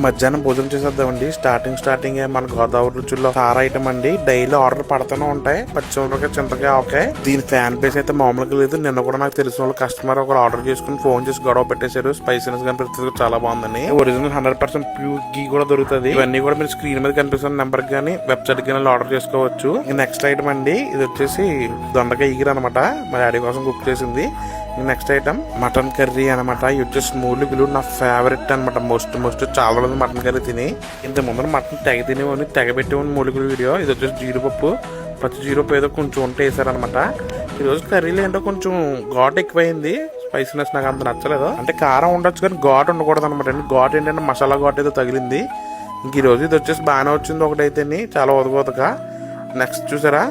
మధ్యాహ్నం భోజనం చేసేద్దామండి. స్టార్టింగ్ మన గోదావరి రుచుల్లో సారా ఐటమ్ అండి. డైలీ ఆర్డర్ పడుతూనే ఉంటాయి. పచ్చిమిరపకాయ, చింతకాయ, ఆవకాయ. దీని ఫ్యాన్ బేస్ అయితే మామూలుగా లేదు. నిన్న కూడా నాకు తెలిసిన వాళ్ళు కస్టమర్ ఒకరు ఆర్డర్ చేసుకుని ఫోన్ చేసి గొడవ పెట్టేశారు. స్పైసీనెస్ కానీ ప్రతి చాలా బాగుందని. ఒరిజినల్ 100% ప్యూర్ గీ కూడా దొరుకుతుంది. ఇవన్నీ కూడా మీరు స్క్రీన్ మీద కనిపిస్తున్న నెంబర్ గానీ వెబ్సైట్ గానీ ఆర్డర్ చేసుకోవచ్చు. నెక్స్ట్ ఐటమ్ అండి, ఇది వచ్చేసి దొండకాయ ఈగర అనమాట. మా డాడీ కోసం కుక్ చేసింది. నెక్స్ట్ ఐటమ్ మటన్ కర్రీ అనమాట. ఇది వచ్చేసి మూలిగులు నా ఫేవరెట్ అనమాట. మోస్ట్ చాలా రోజులు మటన్ కర్రీ తిని. ఇంత ముందర మటన్ తినేవని తెగబెట్టేవని మూలిగులు వీడియో. ఇది వచ్చేసి జీడిపప్పు, పచ్చి జీడిపప్పు ఏదో కొంచెం వంట వేసారనమాట. ఈరోజు కర్రీలు ఏంటో కొంచెం ఘాట్ ఎక్కువైంది. స్పైసీనెస్ నాకు అంత నచ్చలేదు. అంటే కారం ఉండొచ్చు కానీ ఘాట్ ఉండకూడదు అనమాట. ఘాట్ ఏంటంటే మసాలా ఘాట్ ఏదో తగిలింది. ఇంక ఈరోజు ఇది వచ్చేసి బాగానే వచ్చింది ఒకటైతే చాలా ఉదగోదగా. నెక్స్ట్ చూసారా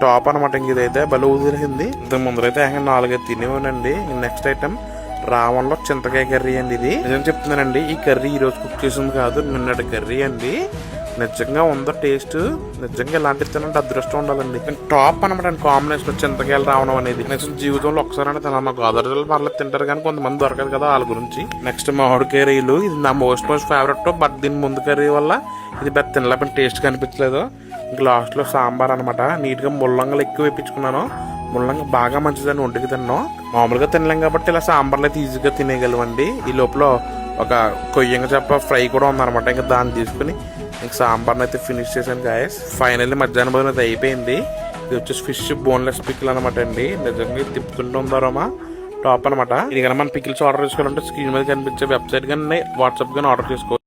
టాప్ అనమాట. ఇంక ఇదైతే బలు ఊదిరింది. ఇంతకు ముందరైతే 4 తినేవానండి. నెక్స్ట్ ఐటమ్ రావణంలో చింతకాయ కర్రీ అండి. ఇది నిజం చెప్తున్నానండి, ఈ కర్రీ ఈ రోజు కుక్ చేసింది కాదు, నిన్నటి కర్రీ అండి. నిజంగా ఉందో టేస్ట్. నిజంగా ఇలాంటివి తినంటే అదృష్టం ఉండాలండి. టాప్ అనమాట కాంబినేషన్ చింతకాయలు రావడం అనేది. నెక్స్ట్ జీవితంలో ఒకసారి అంటే తినాలి. మా గోదావరి పర్లేదు తింటారు కానీ కొంతమంది దొరకదు కదా వాళ్ళ గురించి. నెక్స్ట్ మామిడికాయ రీలు. ఇది నా మోస్ట్ ఫేవరెట్. బట్ దీని ముందు కర్రీ వల్ల ఇది పెద్ద తినలేపని టేస్ట్ కనిపించలేదు. ఇంకా లాస్ట్ లో సాంబార్ అనమాట. నీట్ గా ముల్లంగలు ఎక్కువ వేయించుకున్నాను. ముల్లంగా బాగా మంచిదని ఒంటికి తిన్నాను. మామూలుగా తినలేం కాబట్టి ఇలా సాంబార్లు అయితే ఈజీగా తినేయగలవండి. ఈ లోపల ఒక కొయ్యంగా చెప్ప ఫ్రై కూడా ఉందనమాట. ఇంకా దాన్ని తీసుకుని ఇంక సాంబార్ని అయితే ఫినిష్ చేశాను గాయస్. ఫైనల్లీ మధ్యాహ్నం భోజనం అయితే అయిపోయింది. ఇది వచ్చేసి ఫిష్ బోన్లెస్ పికిల్ అనమాట అండి. నిజంగా తిప్పుకుంటూ ఉందారమ్మా టాప్ అనమాట. ఇది కానీ మన పికిల్స్ ఆర్డర్ చేసుకోవాలంటే స్క్రీన్ మీద కనిపించే వెబ్సైట్ కానీ వాట్సాప్ కానీ ఆర్డర్ చేసుకోవచ్చు.